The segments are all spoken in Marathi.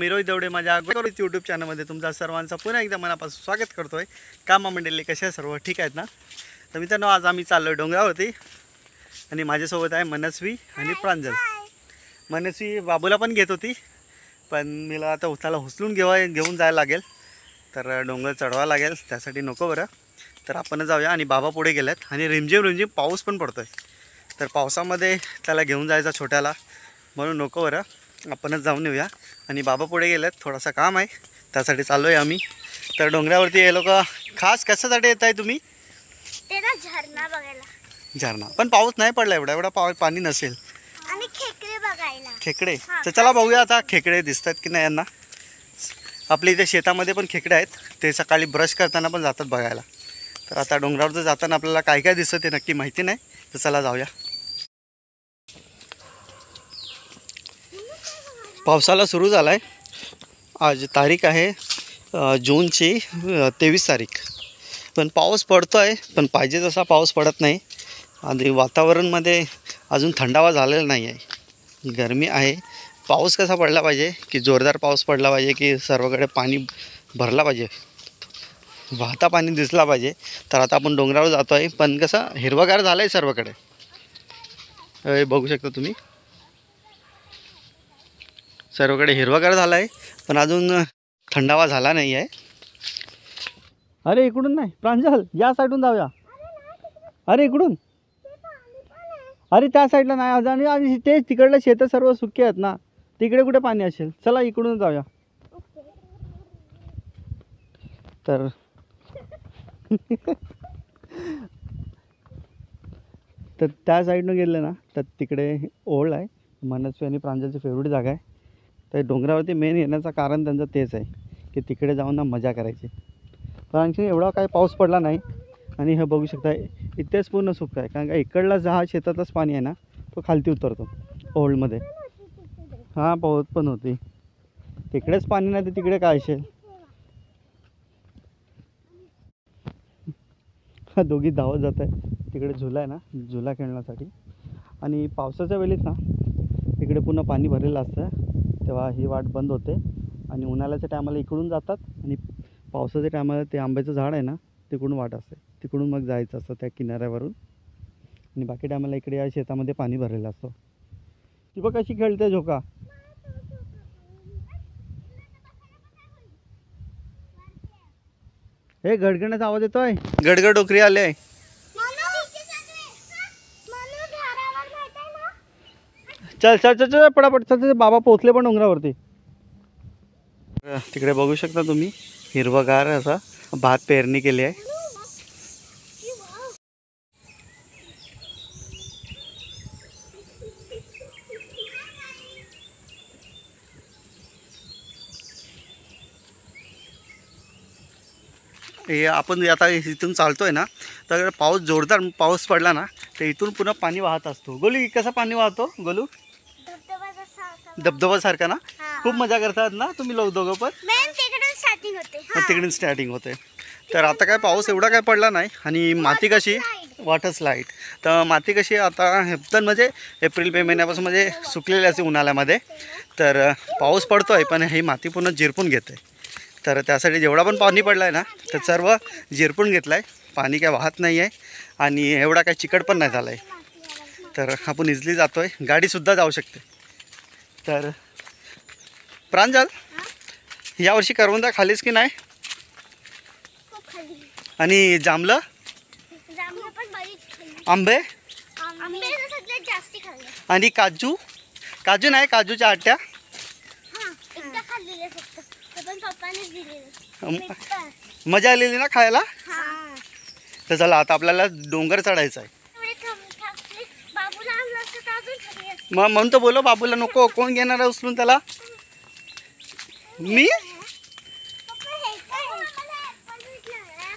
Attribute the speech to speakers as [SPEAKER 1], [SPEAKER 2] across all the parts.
[SPEAKER 1] मी रोहित दवडे माझ्या यूट्यूब चॅनलमध्ये तुमचा सर्वांचा पुन्हा एकदा मनापासून स्वागत करतोय। कामा मंडळी कशा सर्व ठीक आहेत ना? तर मित्रांनो आज आम्ही चाललो डोंगरावरती आणि माझ्यासोबत आहे मनस्वी आणि प्रांजल। मनस्वी बाबूला पण घेत होती पण मला आता त्याला उचलून घेऊन जायला लागेल, तर डोंगर चढवायला लागेल, त्यासाठी नको बरं। तर आपण जाऊया आणि बाबा पुढे गेलेत आणि रिमझिम पाऊस पण पडतोय, तर पावसामध्ये त्याला घेऊन जायचा छोट्याला, म्हणून नको बरं आपणच जाऊन येऊया। आणि बाबा पुढे गेलेत, थोडासा काम आहे त्यासाठी चाललो आहे आम्ही। तर डोंगरावरती हे लोक खास कशासाठी येत आहे तुम्ही?
[SPEAKER 2] तेरा झरणा बघायला।
[SPEAKER 1] झरणा पण पाऊस नाही पडला, एवढा पाणी नसेल,
[SPEAKER 2] आणि खेकडे बघायला।
[SPEAKER 1] खेकडे तर चला बघूया आता खेकडे दिसतात की नाही यांना। आपल्या इथे शेतामध्ये पण खेकडे आहेत, ते सकाळी ब्रश करताना पण जातात बघायला। तर आता डोंगरावरचं जाताना आपल्याला काय काय दिसतं ते नक्की माहिती नाही, तर चला जाऊया। पावसाला सुरू झाला आहे, आज तारीख आहे जूनची 23 तारीख, पण पाऊस पडतो आहे, पण पाहिजे तसा पाऊस पडत नाही। आणि वातावरणमध्ये अजून थंडावा झालेला नाही आहे, गरमी आहे। पाऊस कसा पडला पाहिजे की जोरदार पाऊस पडला पाहिजे की सर्वकडे पाणी भरला पाहिजे, वाहता पाणी दिसला पाहिजे। तर आता आपण डोंगरावर जातो आहे, पण कसं हिरवगार झालं आहे सर्वकडे, हे बघू शकता तुम्ही, सर्वकडे हिरवगार झाला आहे, पण अजून थंडावा झाला नाही आहे। अरे इकडून नाही प्रांजल, या साईडून जाऊया। अरे इकडून, अरे त्या साईडला नाही, आणि तेच तिकडले शेत सर्व सुके आहेत ना, तिकडे कुठे पाणी असेल, चला इकडून जाऊया। तर तर त्या साईडनं गेलं ना तर तिकडे ओळ आहे, मनस्वी आणि प्रांजलची फेवरेट जागा आहे। तर डोंगरावरती मेन येण्याचं कारण त्यांचं तेच आहे की तिकडे जाऊन ना मजा करायची। पण आणखी एवढा काही पाऊस पडला नाही, आणि हे बघू शकता इथेच पूर्ण सुकं आहे, कारण का इकडला हा शेतातच पाणी आहे ना, तो खालती उतरतो ओळमध्ये। हां पाऊस पण होती, तिकडेच पाणी नाही तर तिकडे काय असेल। दोघी धावत जात आहे, तिकडे झुला आहे ना, झुला खेळण्यासाठी। आणि पावसाच्या वेळेस ना इकडे पुन्हा पाणी भरलेलं असतं, तेव्हा ही वाट बंद होते। आणि उन्हाळ्याच्या टायमाला इकडून जातात, आणि पावसाच्या टायमाला ते आंब्याचं झाड आहे ना तिकडून वाट असते, तिकडून मग जायचं असतं त्या किनाऱ्यावरून। आणि बाकी टायमाला इकडे या शेतामध्ये पाणी भरलेलं असतं। ती बघ कशी खेळते झोका। हे गडगडण्याचा आवाज येतोय, गडगड डोकरी आले आहे। चल चल चल चल पटापट चल, बाबा पोचले पण डोंगरावरती। तिकडे बघू शकता तुम्ही हिरवगार असा भात पेरणी केली आहे। हे आपण आता इथून चालतोय ना, तर पाऊस जोरदार पाऊस पडला ना तर इथून पुन्हा पाणी वाहत असतो। गोलू कसं पाणी वाहतो गोलू? धबधबा सारखा ना, खूप मजा करतात ना तुम्ही लोक दोघं पण? तिकडून स्टार्टिंग होते। तर आता काय पाऊस एवढा काय पडला नाही, आणि माती कशी वॉटर स्लाईड, तर माती कशी आता तर म्हणजे एप्रिल मे महिन्यापासून म्हणजे सुकलेली असते उन्हाळ्यामध्ये। तर पाऊस पडतोय पण ही माती पुन्हा जिरपून घेते, तर त्यासाठी जेवढा पण पाणी पडला आहे ना तर सर्व जिरपून घेतलं आहे, पाणी काय वाहत नाही आहे, आणि एवढा काय चिकट पण नाही झाला आहे। तर आपण इझिली जातो आहे, गाडीसुद्धा जाऊ शकते। तर प्रांजल यावर्षी करवंदा खालीस की नाही? आणि जांभलं आंबे आणि काजू, काजू नाही काजूच्या आट्या मजा आलेली ना खायला। तर चला आता आपल्याला डोंगर चढायचा आहे। मग म्हणून तर बोलो बाबूला नको, कोण घेणार आहे उचलून त्याला? मी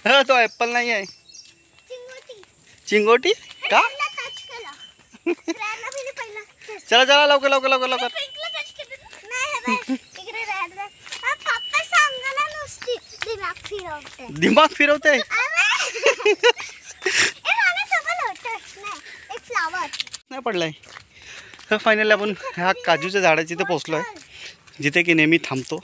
[SPEAKER 1] हा तो ॲपल नाही आहे, चिंगोटी का? चला चला लवकर लवकर लवकर लवकर। दिमाग फिरवते नाही पडलाय। फायनली आपण ह्या काजूच्या झाडाची इथे पोचलो आहे। जिथे की नेहमी थांबतो.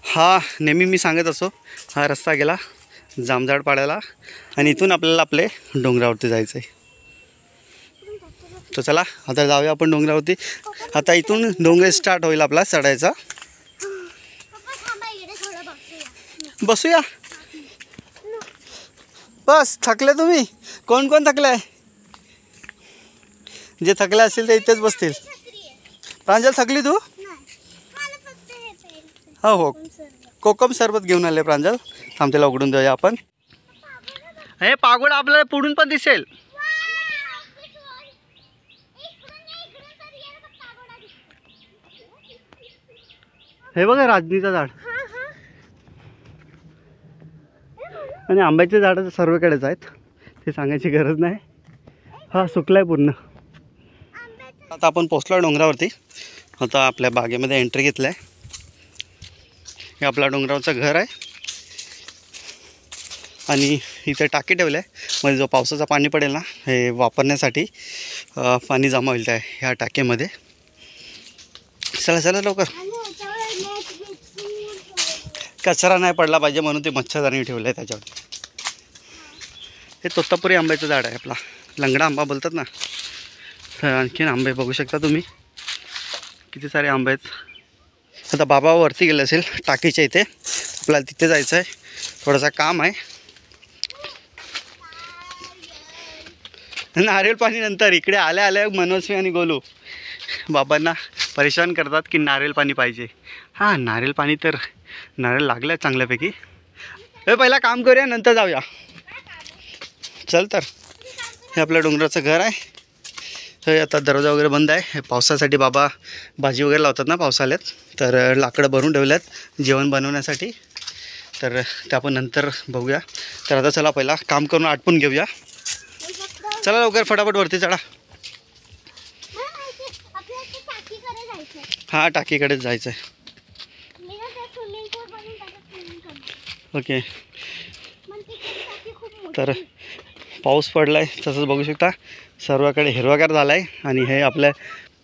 [SPEAKER 1] हा नेहमी मी सांगत असो, हा रस्ता गेला जामझाड पाड्याला आणि इथून आपल्याला आपले डोंगरावरती जायचं आहे. तर चला आता जाऊया आपण डोंगरावरती. आता इथून डोंगर स्टार्ट होईल आपला चढायचा. बसूया. बस थकले तुम्ही? कोण कोण थकले? जे थकले असतील ते इथेच बसतील. प्रांजल थकली तू? हो हो, कोकम सरबत घेऊन आले प्रांजल. थांब त्याला उघडून देऊया आपण. हे पागोडा आपल्याला पुढून पण दिसेल. हे बघा राजनीचं झाड आणि आंब्याचे झाडं सर्वकडेच आहेत, ते सांगायची गरज नाही. हा सुकलाय पूर्ण. आता आपण पोचलो डोंगरावरती. आता आपल्या बागेमध्ये एंट्री घेतलं आहे. हे आपला डोंगरावरचं घर आहे आणि इथे टाकी ठेवलं आहे, म्हणजे जो पावसाचं पाणी पडेल ना हे वापरण्यासाठी पाणी जमा होईल त्या ह्या टाकीमध्ये. चला चला लवकर. कचरा नाही पडला पाहिजे म्हणून ते मच्छरदाणी ठेवलं आहे त्याच्यावर. हे तोतापुरी आंब्याचं झाड आहे आपला, लंगडा आंबा बोलतात ना. आणखीन आंबे बघू शकता तुम्ही, किती सारे आंबे आहेत. आता बाबा वरती गेले असेल टाकीच्या इथे, आपल्याला तिथे जायचं आहे, थोडंसं काम आहे. नारळ पाणी नंतर. इकडे आल्या आल्या मनोस्वी आणि गोलू बाबांना परेशान करतात की नारळ पाणी पाहिजे. हां नारळ पाणी तर नारळ लागलं आहे चांगल्यापैकी. हे पहिला काम करूया नंतर जाऊया. चल तर. हे आपलं डोंगराचं घर आहे. हे आता दरवाजा वगैरे बंद आहे. हे पावसासाठी बाबा भाजी वगैरे लावतात ना पावसाळ्यात, तर लाकडं भरून ठेवल्यात जेवण बनवण्यासाठी. तर ते आपण नंतर बघूया. तर आता चला पहिला काम करून आटपून घेऊया. चला लवकर फटाफट वरती चढा. हां टाकीकडेच जायचं आहे. ओके. तर पाऊस पडला आहे तसंच बघू शकता, सर्वाकडे हिरवागार झाला आहे. आणि हे आपल्या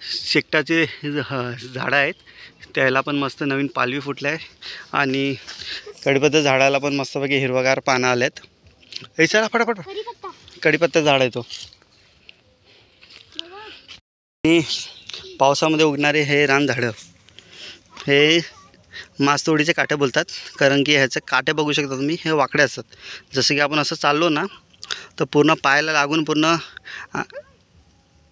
[SPEAKER 1] शेकटाचे झाडं आहेत, त्याला पण मस्त नवीन पालवी फुटलं आहे. आणि कडीपत्ता झाडाला पण मस्तपैकी हिरवागार पानं आले आहेत. हे चला फटाफट. कडीपत्ता झाड आहे तो. आणि पावसामध्ये उगणारे हे रानझाडं हे मासतोडीचे काटे बोलतात, कारण की ह्याचे काटे बघू शकता तुम्ही, हे वाकडे असतात. जसं की आपण असं चाललो ना तर पूर्ण पायाला लागून पूर्ण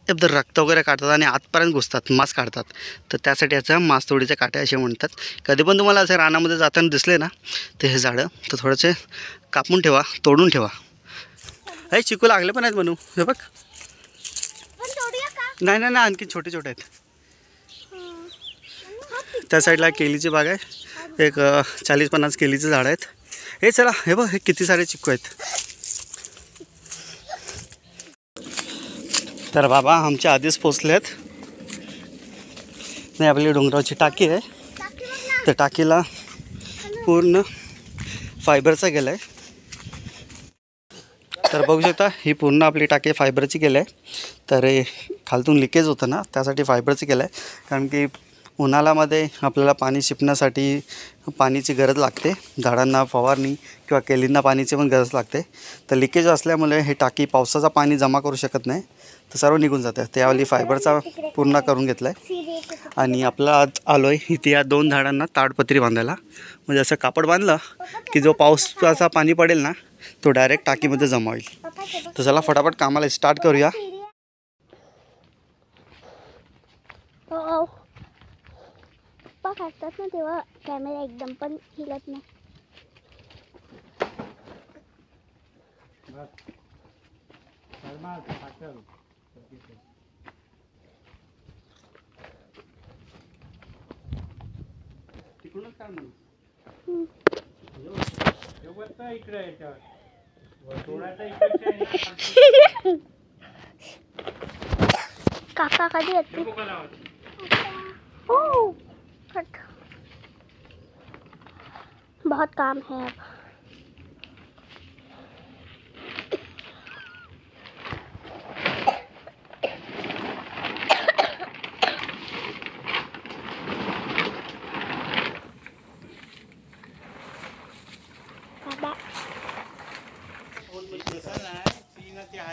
[SPEAKER 1] एकदम रक्त वगैरे काढतात आणि आतपर्यंत घुसतात, मांस काढतात. तर त्यासाठी याचं मासतोडीचे काटे असे म्हणतात. कधी पण तुम्हाला असं रानामध्ये जाताना दिसले ना तर हे झाडं तर थोडेसे कापून ठेवा, तोडून ठेवा. हे चिकू लागले पण आहेत म्हणू. हे बघ. नाही नाही नाही, आणखी छोटे छोटे आहेत. त्या साईडला केलीची बाग आहे, एक 40-50 केलीचे झाडं आहेत. हे चला, हे बघ हे किती सारे चिक्कू आहेत. तर बाबा आमच्या आधीच पोचले आहेत. नाही आपली डोंगरावची टाकी आहे, त्या टाकीला पूर्ण फायबरचा गेला आहे. तर बघू शकता ही पूर्ण आपली टाकी फायबरची केली आहे. तर हे खालतून लिकेज होतं ना त्यासाठी फायबरची केलं आहे, कारण की उन्हाळ्यामध्ये आपल्याला पाणी शिपण्यासाठी पाणीची गरज लागते. झाडांना फवारणी किंवा केलींना पाणीची पण गरज लागते. तर लिकेज असल्यामुळे हे टाकी पावसाचं पाणी जमा करू शकत नाही, तर सर्व निघून जातं. त्यावेळी फायबरचा पूर्ण करून घेतला आहे. आणि आपला आज आलो आहे इथे या 2 झाडांना ताडपत्री बांधायला. म्हणजे असं कापड बांधलं की जो पावसाचा पाणी पडेल ना तो डायरेक्ट टाकीमध्ये जमा होईल. तर चला फटाफट कामाला स्टार्ट करूया.
[SPEAKER 2] पप्पा काढतात ना तेव्हा कॅमेरा एकदम पण हिलत नाही. काका कधी येते? ओह कट. बहुत काम है अब.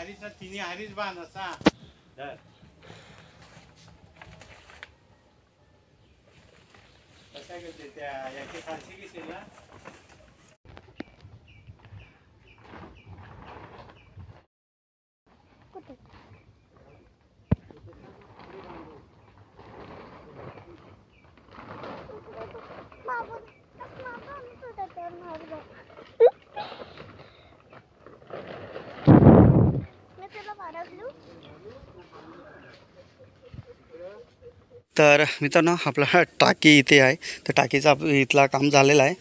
[SPEAKER 1] हरीश ना तिन्ही हरीश बांध असा धर. कसा करते त्या याची खालची घेशील ना.
[SPEAKER 2] कुठे
[SPEAKER 1] तर मित्रांनो आपला टाकी इथे आहे. तर टाकीचा इथला काम झालेला आहे.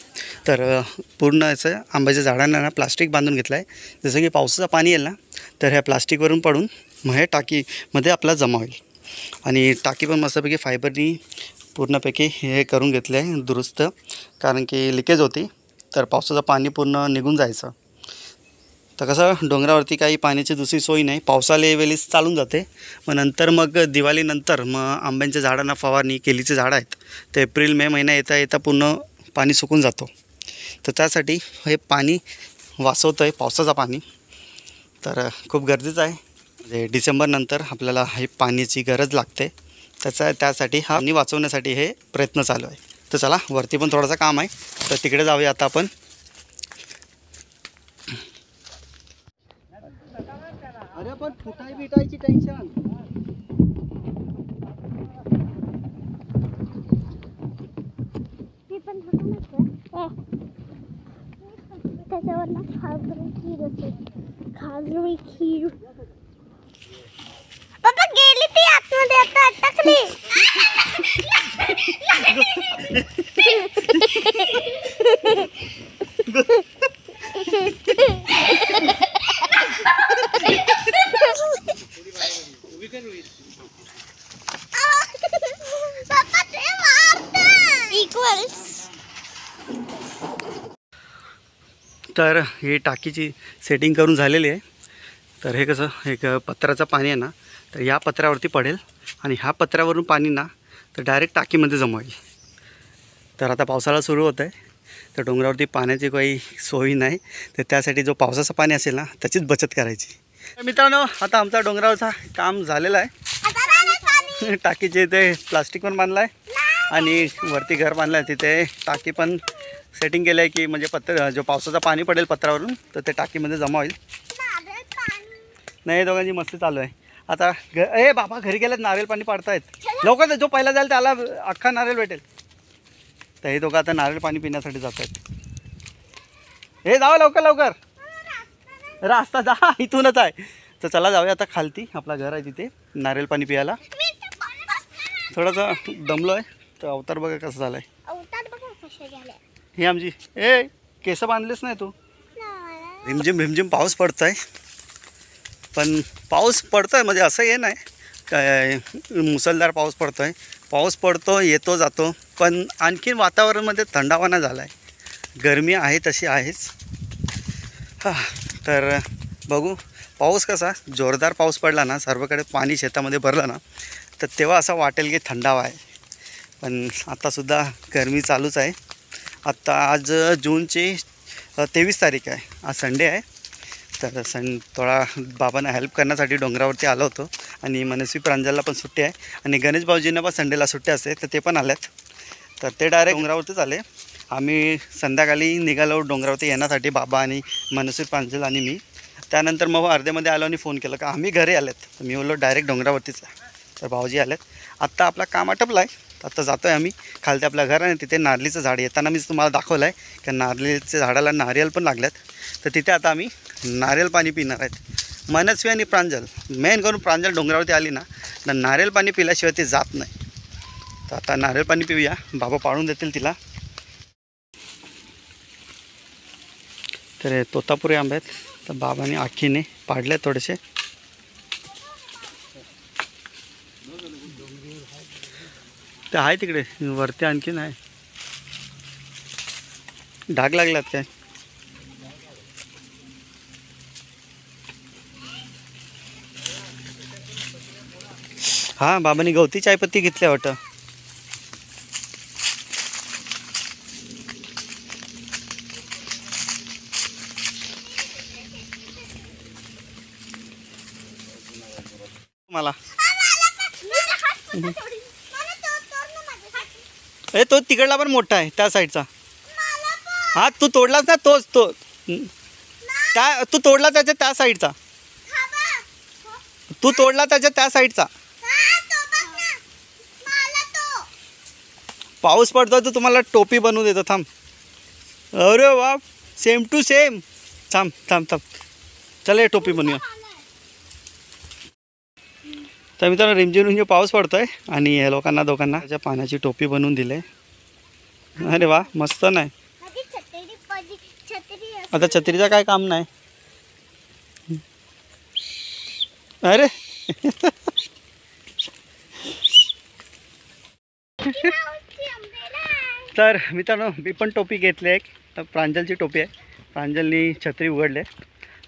[SPEAKER 1] तर पूर्ण असं आंब्याच्या झाडांना ना प्लास्टिक बांधून घेतलं आहे. जसं की पावसाचं पाणी येईल ना तर ह्या प्लास्टिकवरून पडून मग हे टाकीमध्ये आपला जमा होईल. आणि टाकी पण मस्तपैकी फायबरनी पूर्णपैकी हे करून घेतले आहे दुरुस्त, कारण की लिकेज होती तर पावसाचं पाणी पूर्ण निघून जायचं. तर कसं डोंगरावरती काही पाण्याची दुसरी सोय नाही. पावसाळी वेळेस चालून जाते. मग दिवाळीनंतर मग आंब्यांच्या झाडांना फवारणी, केलीचे झाडं आहेत ते एप्रिल मे महिना येता येता पूर्ण पाणी सुकून जातो. तर त्यासाठी हे पाणी वाचवतं आहे, पावसाचं पाणी. तर खूप गरजेचं आहे. म्हणजे डिसेंबरनंतर आपल्याला हे पाण्याची गरज लागते. त्यासाठी हा पाणी वाचवण्यासाठी हे प्रयत्न चालू आहे. तर चला वरती पण थोडंसं काम आहे तर तिकडे जाऊया आता आपण. अरे पण फुटाई बिटायची टेन्शन.
[SPEAKER 2] ती पण त्याच्यावर ना खाजरू खीर असते. खाजरू खीर पप्पा गेली ती आतमध्ये आता अटकली.
[SPEAKER 1] तर ही टाकीची सेटिंग करून झालेली आहे. तर हे कसं एक पत्र्याचं पाणी आहे ना तर या पत्र्यावरती पडेल आणि ह्या पत्र्यावरून पाणी ना तर डायरेक्ट टाकीमध्ये जमा होईल. तर आता पावसाळा सुरू होत आहे तर डोंगरावरती पाण्याची काही सोय नाही. तर त्यासाठी जो पावसाचं पाणी असेल ना त्याचीच बचत करायची. मित्रांनो आता आमचा डोंगरावरचा काम झालेला आहे. टाकीचे इथे प्लास्टिक पण बांधलं आहे आणि वरती घर बांधलं आहे. तिथे टाकी पण सेटिंग केलं आहे की म्हणजे जो पावसाचं पाणी पडेल पत्रावरून तर ते टाकीमध्ये जमा होईल. नाही दोघांची मस्ती चालू आहे. आता ए बाबा घरी गेल्यात नारळ पाणी पाडतायत. लवकर जो पहिला जाईल त्याला अख्खा नारळ भेटेल. तर हे दोघं आता नारळ पाणी पिण्यासाठी जात आहेत. हे जावं लवकर लवकर, रास्ता जा इथूनच आहे. तर चला जाऊया आता खालती, आपला घर आहे तिथे नारळ पाणी पियाला. थोडंसं दमलो आहे तर अवतार बघा कसं झालं आहे. ही आमची ए केस बांधलेच नाही तू. रिमझिम रिमझिम पाऊस पडतो आहे. पण पाऊस पडतो आहे म्हणजे असं हे नाही काय मुसळधार पाऊस पडतो आहे. पाऊस पडतो येतो जातो पण आणखीन वातावरणामध्ये थंडावाना झाला आहे. गरमी आहे तशी आहेच. तर बघू पाऊस कसा जोरदार पाऊस पडला ना सर्वकडे पाणी शेतामध्ये भरलं ना तर तेव्हा असं वाटेल की थंडावा आहे. पण आत्तासुद्धा गरमी चालूच आहे. आत्ता आज जूनची 23 तारीख आहे. आज संडे आहे. तर थोडा बाबांना हेल्प करण्यासाठी डोंगरावरती आलो होतो आणि मनस्वी प्रांजलला पण सुट्टी आहे आणि गणेश भाऊजींना पण संडेला सुट्टी असते तर ते पण आल्यात. तर ते डायरेक्ट डोंगरावरतीच आले. आम्ही संध्याकाळी निघालो डोंगरावरती येण्यासाठी, बाबा आणि मनस्वी प्रांजल आणि मी. त्यानंतर मग अर्ध्यामध्ये आलो आणि फोन केला का आम्ही घरी आलेत. तर मी बोललो डायरेक्ट डोंगरावरतीच आहे. तर भाऊजी आलेत. आत्ता आपला काम आटपलं आहे. आता जातो आहे आम्ही खालते आपल्या घर आणि तिथे नारळीचं झाड येताना मी तुम्हाला दाखवलं आहे की नारळीच्या झाडाला नारियल पण लागल्यात. तर तिथे आता आम्ही नारियल पाणी पिणार आहेत. मनस्वी आणि प्रांजल, मेन करून प्रांजल डोंगरावरती आली ना तर नारियल पाणी पिल्याशिवाय ती जात नाही. तर आता नारियल पाणी पिऊया, बाबा पाळून देतील तिला. तर तोतापुरी आंबे आहेत तर बाबाने आखीने पाडले थोडेसे. ते आहे तिकडे वरती आणखीन आहे. डाग लागलात काय? हां बाबांनी गवती चायपत्ती घेतल्या वाटतं. मला ए तो तिकडला पण मोठा आहे त्या साईडचा. हा तू तोडलास ना तोच तो त्या तू तोडला त्याच्या त्या साईडचा. तू तोडला त्याच्या त्या साईडचा. पाऊस पडतोय तर तुम्हाला टोपी बनवून देतो थांब. अरे वा सेम टू सेम. थांब थांब थांब चल हे टोपी बनवूया. तर मित्रांनो रिमझिम रिमझिम पाऊस पडतोय आणि या लोकांना दोघांना त्याच्या पाण्याची टोपी बनवून दिले. अरे वा मस्त नाही. आता छत्रीचं काय काम नाही. अरे तर मित्रांनो मी पण टोपी घेतली एक. प्रांजलची टोपी आहे. प्रांजलनी छत्री उघडले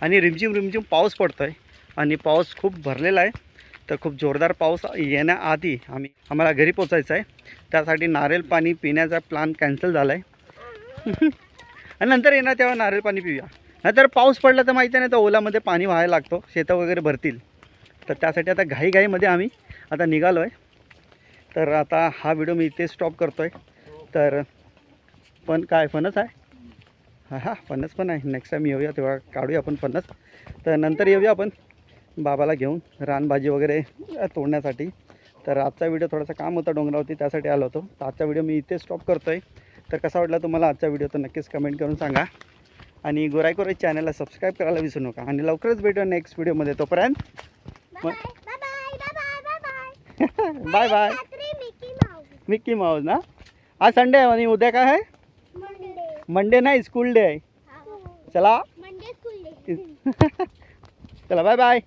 [SPEAKER 1] आणि रिमझिम रिमझिम पाऊस पडतो आहे आणि पाऊस खूप भरलेला आहे. तर खूप जोरदार पाऊस येण्याआधी आम्हाला घरी पोचायचं आहे. त्यासाठी नारळ पाणी पिण्याचा प्लॅन कॅन्सल झाला आहे. आणि नंतर येणार तेव्हा नारळ पाणी पिऊया. नाहीतर पाऊस पडला तर माहिती नाही तर ओलामध्ये पाणी व्हायला लागतो. शेतं वगैरे भरतील. तर त्यासाठी आता घाईघाईमध्ये आम्ही आता निघालो आहे. तर आता हा व्हिडिओ मी इथे स्टॉप करतो आहे. तर पण काय फणस आहे. हां फणस पण आहे. नेक्स्ट टाईम येऊया तेव्हा काढूया आपण फणस. तर नंतर येऊया आपण बाबाला घेऊन रानभाजी वगैरे तोडण्यासाठी. तर आजचा व्हिडिओ थोडासा काम होता डोंगरावरती त्यासाठी आलो होतो. तर आजचा व्हिडिओ मी इथे स्टॉप करतो आहे. तर कसा वाटला तुम्हाला आजचा व्हिडिओ तर नक्कीच कमेंट करून सांगा. आणि गोराई कोराई चॅनलला सबस्क्राईब करायला विसरू नका. आणि लवकरच भेटूया नेक्स्ट व्हिडिओमध्ये. तोपर्यंत बाय बाय. मिक्की माऊस ना. आज संडे आहे आणि उद्या काय आहे. मंडे नाही स्कूल डे आहे. चला चला बाय बाय.